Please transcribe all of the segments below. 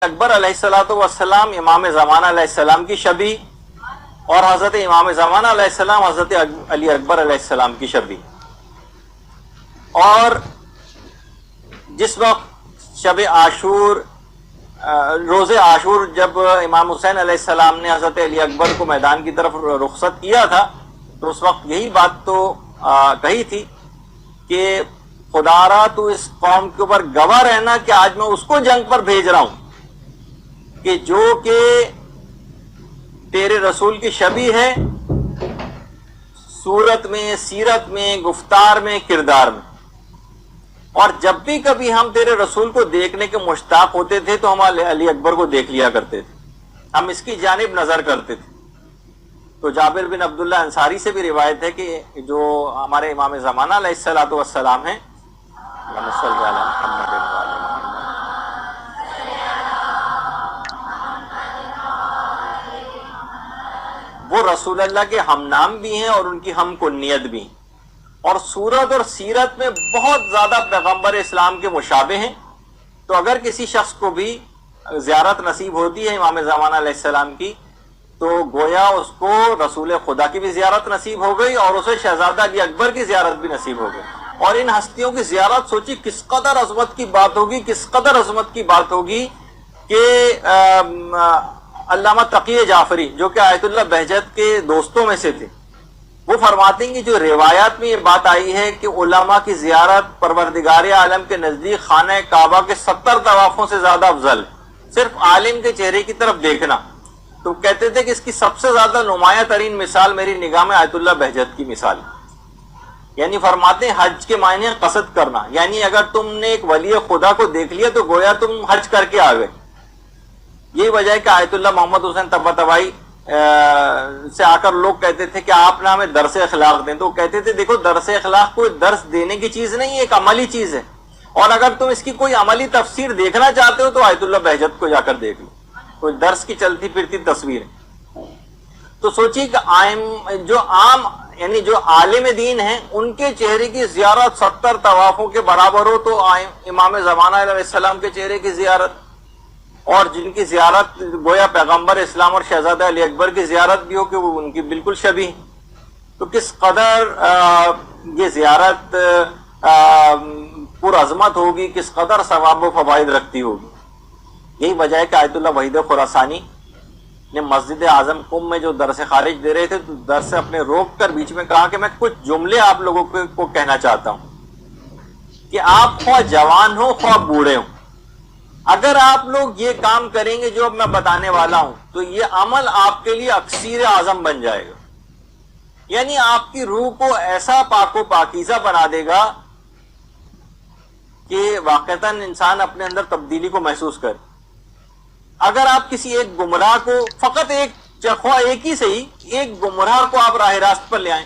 اکبر علیہ الصلوۃ والسلام امام زمانہ علیہ السلام کی شبی اور حضرت امام زمانہ علیہ السلام حضرت علی اکبر علیہ السلام کی شبی. اور جس وقت شب عاشور روز عاشور جب امام حسین علیہ السلام نے حضرت علی اکبر کو میدان کی طرف رخصت کیا تھا تو اس وقت یہی بات تو کہی تھی کہ خدا را تو اس قوم کے اوپر گواہ رہنا کہ آج میں اس کو جنگ پر بھیج رہا ہوں کہ جو کہ تیرے رسول کی شبیہ ہے صورت میں، سیرت میں، گفتار میں، کردار میں. اور جب بھی کبھی ہم تیرے رسول کو دیکھنے کے مشتاق ہوتے تھے تو ہم علی اکبر کو دیکھ لیا کرتے تھے، ہم اس کی جانب نظر کرتے تھے. تو جابر بن عبداللہ انصاری سے بھی روایت ہے کہ جو ہمارے امام زمانہ علیہ الصلوۃ والسلام ہیں، اللہم صلی علی محمد وعلی محمد، وہ رسول اللہ کے ہم نام بھی ہیں اور ان کی ہم کنیت بھی ہیں، اور صورت اور سیرت میں بہت زیادہ پیغمبر اسلام کے مشابہ ہیں. تو اگر کسی شخص کو بھی زیارت نصیب ہوتی ہے امام زمانہ علیہ السلام کی تو گویا اس کو رسول خدا کی بھی زیارت نصیب ہو گئی اور اسے شہزادہ علی اکبر کی زیارت بھی نصیب ہو گئی. اور ان ہستیوں کی زیارت سوچی کس قدر عظمت کی بات ہوگی، کس قدر عظمت کی بات ہوگی کہ علامہ تقی جعفری جو کہ آیت اللہ بہجت کے دوستوں میں سے تھے، وہ فرماتے ہیں کہ جو روایات میں یہ بات آئی ہے کہ علماء کی زیارت پروردگار عالم کے نزدیک خانہ کعبہ کے 70 طوافوں سے زیادہ افضل ہے، صرف عالم کے چہرے کی طرف دیکھنا. تو کہتے تھے کہ اس کی سب سے زیادہ نمایاں ترین مثال میری نگاہ میں آیت اللہ بہجت کی مثال ہے. یعنی فرماتے ہیں حج کے معنی قصد کرنا، یعنی اگر تم نے ایک ولی خدا کو دیکھ لیا تو گویا تم حج کر کے آ گئے. یہی وجہ ہے کہ آیت اللہ محمد حسین طباطبائی سے آ کر لوگ کہتے تھے کہ آپ نے ہمیں درس اخلاق دیں، تو کہتے تھے دیکھو درس اخلاق کوئی درس دینے کی چیز نہیں ہے، ایک عملی چیز ہے، اور اگر تم اس کی کوئی عملی تفسیر دیکھنا چاہتے ہو تو آیت اللہ بہجت کو جا کر دیکھ لو، کوئی درس کی چلتی پھرتی تصویر ہے. تو سوچیے کہ جو عام یعنی جو عالم دین ہیں ان کے چہرے کی زیارت 70 طوافوں کے برابر ہو تو امام زمانہ علیہ السلام کے چہرے کی زیارت، اور جن کی زیارت گویا پیغمبر اسلام اور شہزادہ علی اکبر کی زیارت بھی ہو کہ وہ ان کی بالکل شبیہ، تو کس قدر یہ زیارت پر عظمت ہوگی، کس قدر ثواب و فوائد رکھتی ہوگی. یہی وجہ ہے کہ آیت اللہ وحید خراسانی نے مسجد اعظم قم میں جو درس خارج دے رہے تھے تو درس اپنے روک کر بیچ میں کہا کہ میں کچھ جملے آپ لوگوں کو کہنا چاہتا ہوں کہ آپ خواہ جوان ہو خواہ بوڑھے ہوں، اگر آپ لوگ یہ کام کریں گے جو اب میں بتانے والا ہوں تو یہ عمل آپ کے لیے اکسیر اعظم بن جائے گا. یعنی آپ کی روح کو ایسا پاک و پاکیزہ بنا دے گا کہ واقعتاً انسان اپنے اندر تبدیلی کو محسوس کرے. اگر آپ کسی ایک گمراہ کو فقط ایک ہی صحیح ایک گمراہ کو آپ راہ راست پر لے آئیں،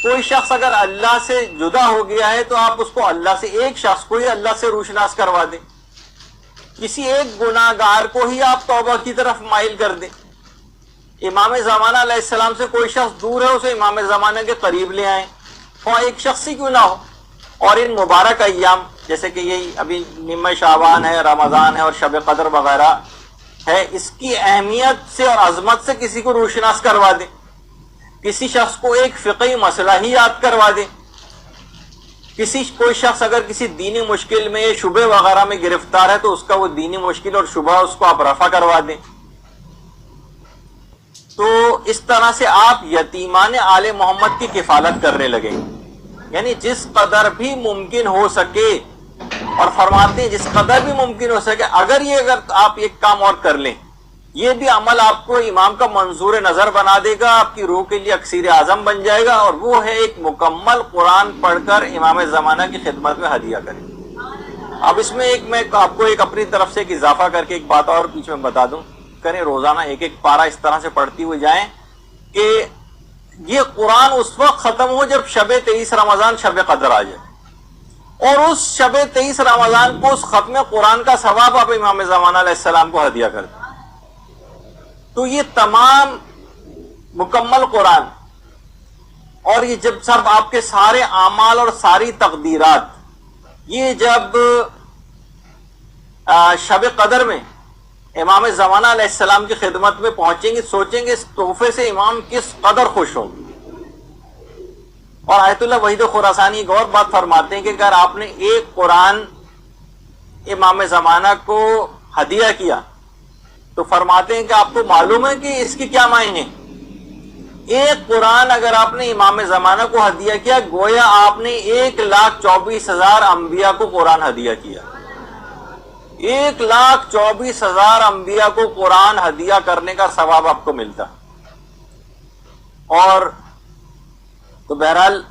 کوئی شخص اگر اللہ سے جدا ہو گیا ہے تو آپ اس کو اللہ سے، ایک شخص کو ہی اللہ سے روشناس کروا دیں، کسی ایک گناہ گار کو ہی آپ توبہ کی طرف مائل کر دیں. امام زمانہ علیہ السلام سے کوئی شخص دور ہے اسے امام زمانہ کے قریب لے آئیں، اور ایک شخص ہی کیوں نہ ہو. اور ان مبارک ایام جیسے کہ یہی ابھی نیم شعبان ہے، رمضان ہے اور شب قدر وغیرہ ہے، اس کی اہمیت سے اور عظمت سے کسی کو روشناس کروا دیں، کسی شخص کو ایک فقہی مسئلہ ہی یاد کروا دیں، کوئی شخص اگر کسی دینی مشکل میں شبہ وغیرہ میں گرفتار ہے تو اس کا وہ دینی مشکل اور شبہ اس کو آپ رفع کروا دیں. تو اس طرح سے آپ یتیمان آل محمد کی کفالت کرنے لگیں، یعنی جس قدر بھی ممکن ہو سکے، اور فرماتے ہیں جس قدر بھی ممکن ہو سکے اگر آپ ایک کام اور کر لیں، یہ بھی عمل آپ کو امام کا منظور نظر بنا دے گا، آپ کی روح کے لیے اکسیر اعظم بن جائے گا، اور وہ ہے ایک مکمل قرآن پڑھ کر امام زمانہ کی خدمت میں ہدیہ کریں. اب اس میں میں آپ کو ایک اپنی طرف سے ایک اضافہ کر کے ایک بات اور بیچ میں بتا دوں، کریں روزانہ ایک پارہ اس طرح سے پڑھتی ہوئے جائیں کہ یہ قرآن اس وقت ختم ہو جب شب 23 رمضان شب قدر آ جائے، اور اس شب 23 رمضان کو اس ختم قرآن کا ثواب آپ امام زمانہ علیہ السلام کو ہدیہ کر دیں. تو یہ تمام مکمل قرآن اور یہ جب سب آپ کے سارے اعمال اور ساری تقدیرات یہ جب شب قدر میں امام زمانہ علیہ السلام کی خدمت میں پہنچیں گے، سوچیں گے اس تحفے سے امام کس قدر خوش ہوں گے۔ اور آیت اللہ وحید خراسانی ایک اور بات فرماتے ہیں کہ اگر آپ نے ایک قرآن امام زمانہ کو ہدیہ کیا تو فرماتے ہیں کہ آپ کو معلوم ہے کہ اس کی کیا معنی ہے؟ ایک قرآن اگر آپ نے امام زمانہ کو ہدیہ کیا گویا آپ نے 1,24,000 انبیاء کو قرآن ہدیہ کیا۔ 1,24,000 انبیاء کو قرآن ہدیہ کرنے کا ثواب آپ کو ملتا۔ اور تو بہرحال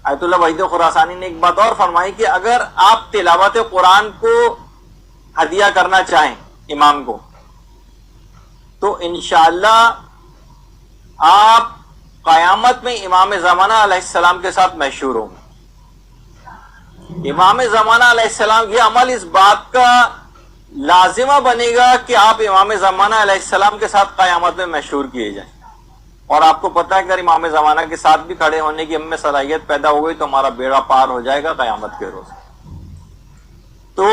آیت اللہ وحید خراسانی نے ایک بات اور فرمائی کہ اگر آپ تلاوت قرآن کو ہدیہ کرنا چاہیں امام کو تو انشاءاللہ آپ قیامت میں امام زمانہ علیہ السلام کے ساتھ محشور ہوں گے۔ امام زمانہ علیہ السلام یہ عمل اس بات کا لازمہ بنے گا کہ آپ امام زمانہ علیہ السلام کے ساتھ قیامت میں محشور کیے جائیں۔ اور آپ کو پتہ ہے کہ اگر امام زمانہ کے ساتھ بھی کھڑے ہونے کی ہم میں صلاحیت پیدا ہو گئی تو ہمارا بیڑا پار ہو جائے گا قیامت کے روز۔ تو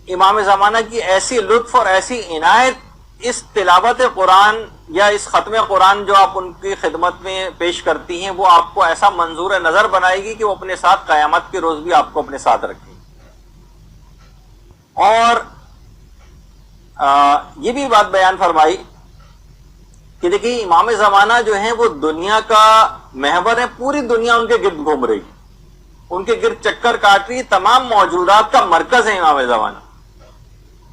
امام زمانہ کی ایسی لطف اور ایسی عنایت اس تلاوت قرآن یا اس ختم قرآن جو آپ ان کی خدمت میں پیش کرتی ہیں وہ آپ کو ایسا منظور نظر بنائے گی کہ وہ اپنے ساتھ قیامت کے روز بھی آپ کو اپنے ساتھ رکھے۔ اور یہ بھی بات بیان فرمائی کہ دیکھیے امام زمانہ جو ہیں وہ دنیا کا محور ہے، پوری دنیا ان کے گرد گھوم رہی، ان کے گرد چکر کاٹ رہی، تمام موجودات کا مرکز ہے امام زمانہ۔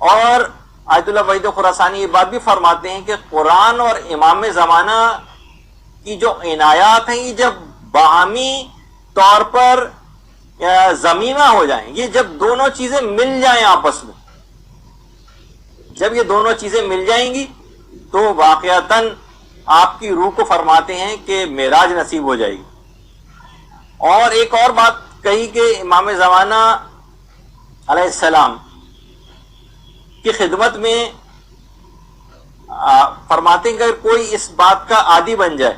اور آیت اللہ وحید خراسانی یہ بات بھی فرماتے ہیں کہ قرآن اور امام زمانہ کی جو عنایات ہیں یہ جب باہمی طور پر ضمیمہ ہو جائیں، یہ جب دونوں چیزیں مل جائیں آپس میں، جب یہ دونوں چیزیں مل جائیں گی تو واقعتاً آپ کی روح کو فرماتے ہیں کہ معراج نصیب ہو جائے گی۔ اور ایک اور بات کہی کہ امام زمانہ علیہ السلام کی خدمت میں فرماتے ہیں کہ اگر کوئی اس بات کا عادی بن جائے،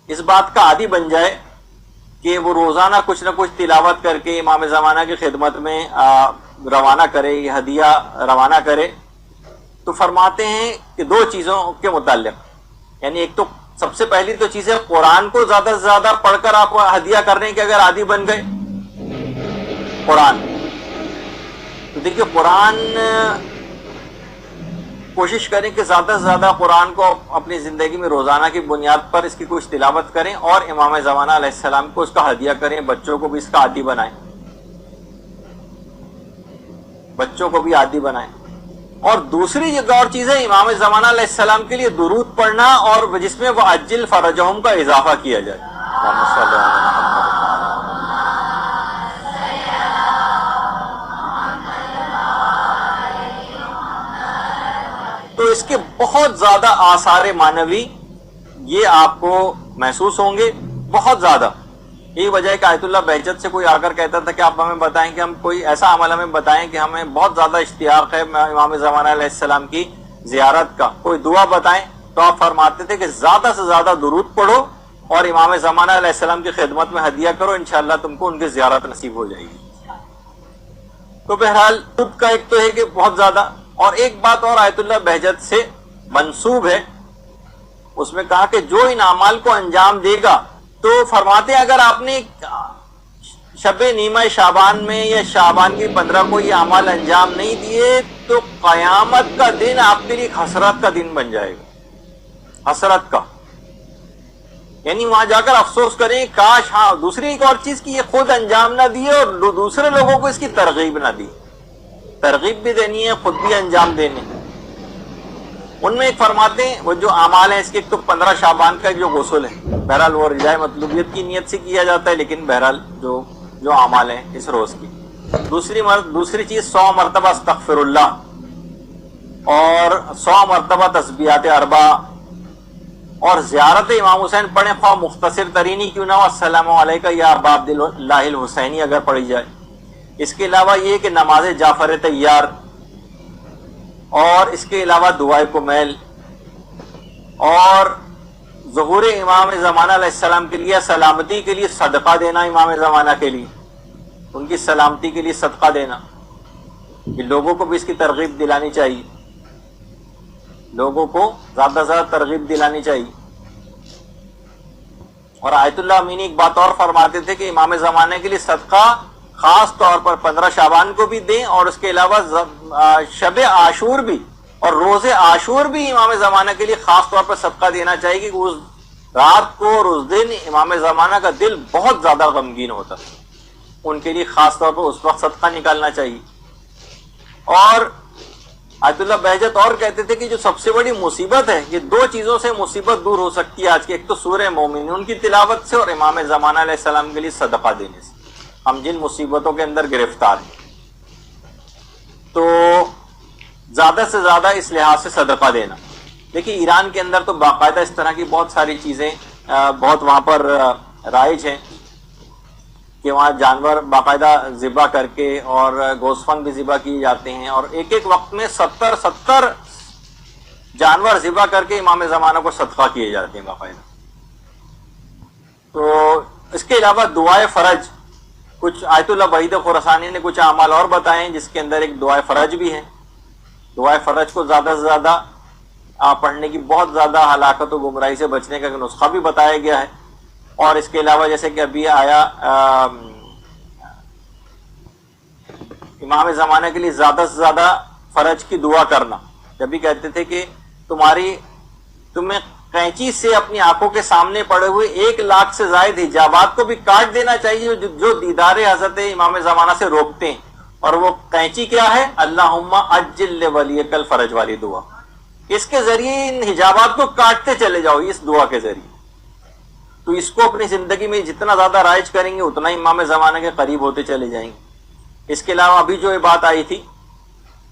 اس بات کا عادی بن جائے کہ وہ روزانہ کچھ نہ کچھ تلاوت کر کے امام زمانہ کی خدمت میں روانہ کرے، یہ ہدیہ روانہ کرے، تو فرماتے ہیں کہ دو چیزوں کے متعلق، یعنی ایک تو سب سے پہلی تو چیز ہے قرآن کو زیادہ سے زیادہ پڑھ کر آپ ہدیہ کرنے کے اگر عادی بن گئے قرآن، تو دیکھیے قرآن کوشش کریں کہ زیادہ سے زیادہ قرآن کو اپنی زندگی میں روزانہ کی بنیاد پر اس کی کچھ تلاوت کریں اور امام زمانہ علیہ السلام کو اس کا ہدیہ کریں، بچوں کو بھی اس کا عادی بنائیں، بچوں کو بھی عادی بنائیں۔ اور دوسری ایک اور چیز ہے امام زمانہ علیہ السلام کے لیے درود پڑھنا اور جس میں وہ عجل فرجہم کا اضافہ کیا جائے۔ تو اس کے بہت زیادہ آثار معنوی یہ آپ کو محسوس ہوں گے، بہت زیادہ۔ یہی وجہ ہے کہ آیت اللہ بہجت سے کوئی آ کر کہتا تھا کہ آپ ہمیں بتائیں کہ ہم کوئی ایسا عمل ہمیں بتائیں کہ ہمیں بہت زیادہ اشتیاق ہے امام زمانہ علیہ السلام کی زیارت کا، کوئی دعا بتائیں، تو آپ فرماتے تھے کہ زیادہ سے زیادہ درود پڑھو اور امام زمانہ علیہ السلام کی خدمت میں ہدیہ کرو، انشاءاللہ تم کو ان کی زیارت نصیب ہو جائے گی۔ تو بہرحال خود کا ایک تو ہے کہ بہت زیادہ، اور ایک بات اور آیت اللہ بہجت سے منسوب ہے، اس میں کہا کہ جو ان اعمال کو انجام دے گا، تو فرماتے ہیں اگر آپ نے شب نیمہ شعبان میں یا شعبان کی 15 کو یہ اعمال انجام نہیں دیے تو قیامت کا دن آپ کے لیے حسرت کا دن بن جائے گا، حسرت کا، یعنی وہاں جا کر افسوس کریں کاش۔ ہاں دوسری ایک اور چیز کی یہ خود انجام نہ دیے اور دوسرے لوگوں کو اس کی ترغیب نہ دی، ترغیب بھی دینی ہے، خود بھی انجام دینے۔ ان میں ایک فرماتے ہیں وہ جو اعمال ہیں اس کے ایک تو 15 شعبان کا جو غسل ہے، بہرحال وہ رضائے مطلوبیت کی نیت سے کیا جاتا ہے، لیکن بہرحال جو اعمال ہیں اس روز کی۔ دوسری چیز 100 مرتبہ استغفر اللہ اور 100 مرتبہ تسبیحات 4 اور زیارت امام حسین پڑھیں، خواہ مختصر ترینی کیوں نہ ہو، السلام علیکہ یا ابا عبداللہ الحسینی اگر پڑھی جائے۔ اس کے علاوہ یہ کہ نماز جعفر طیار، اور اس کے علاوہ دعائے کمیل، اور ظہور امام زمانہ علیہ السلام کے لیے، سلامتی کے لیے صدقہ دینا امام زمانہ کے لیے۔ ان کی سلامتی کے لیے صدقہ دینا، کہ لوگوں کو بھی اس کی ترغیب دلانی چاہیے، لوگوں کو زیادہ سے زیادہ ترغیب دلانی چاہیے۔ اور آیت اللہ امینی ایک بات اور فرماتے تھے کہ امام زمانے کے لیے صدقہ خاص طور پر 15 شعبان کو بھی دیں، اور اس کے علاوہ شب عاشور بھی اور روز عاشور بھی امام زمانہ کے لیے خاص طور پر صدقہ دینا چاہیے، کہ اس رات کو اور اس دن امام زمانہ کا دل بہت زیادہ غمگین ہوتا، ان کے لیے خاص طور پر اس وقت صدقہ نکالنا چاہیے۔ اور آیت اللہ بہجت اور کہتے تھے کہ جو سب سے بڑی مصیبت ہے، یہ دو چیزوں سے مصیبت دور ہو سکتی ہے آج کی، ایک تو سورہ مومنون کی تلاوت سے، اور امام زمانہ علیہ السلام کے لیے صدقہ دینے سے۔ ہم جن مصیبتوں کے اندر گرفتار ہیں، تو زیادہ سے زیادہ اس لحاظ سے صدقہ دینا۔ دیکھیے ایران کے اندر تو باقاعدہ اس طرح کی بہت ساری چیزیں بہت وہاں پر رائج ہیں، کہ وہاں جانور باقاعدہ ذبح کر کے اور گوسفند بھی ذبح کیے جاتے ہیں، اور ایک ایک وقت میں 70 جانور ذبح کر کے امام زمانہ کو صدقہ کیے جاتے ہیں باقاعدہ۔ تو اس کے علاوہ دعائے فرج، کچھ آیت اللہ وحید خراسانی نے کچھ اعمال اور بتائے ہیں جس کے اندر ایک دعائے فرج بھی ہے۔ دعائے فرج کو زیادہ سے زیادہ پڑھنے کی بہت زیادہ ہلاکت و گمراہی سے بچنے کا نسخہ بھی بتایا گیا ہے۔ اور اس کے علاوہ جیسے کہ ابھی آیا امام زمانہ کے لیے زیادہ سے زیادہ فرج کی دعا کرنا، جب بھی کہتے تھے کہ تمہیں قینچی سے اپنی آنکھوں کے سامنے پڑے ہوئے 1 لاکھ سے زائد حجابات کو بھی کاٹ دینا چاہیے جو دیدار حضرت امام زمانہ سے روکتے ہیں، اور وہ قینچی کیا ہے؟ اللہم عجل لولیک الفرج والی دعا۔ اس کے ذریعے ان حجابات کو کاٹتے چلے جاؤ اس دعا کے ذریعے، تو اس کو اپنی زندگی میں جتنا زیادہ رائج کریں گے اتنا امام زمانہ کے قریب ہوتے چلے جائیں گے۔ اس کے علاوہ ابھی جو یہ بات آئی تھی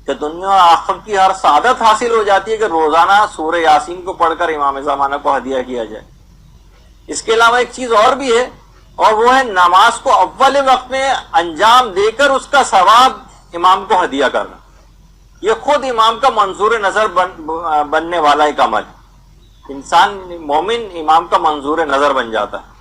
کہ دنیا اور آخرت کی ہر سعادت حاصل ہو جاتی ہے کہ روزانہ سورہ یاسین کو پڑھ کر امام زمانہ کو ہدیہ کیا جائے۔ اس کے علاوہ ایک چیز اور بھی ہے، اور وہ ہے نماز کو اول وقت میں انجام دے کر اس کا ثواب امام کو ہدیہ کرنا۔ یہ خود امام کا منظور نظر بننے والا ایک عمل ہے۔ انسان مومن امام کا منظور نظر بن جاتا ہے۔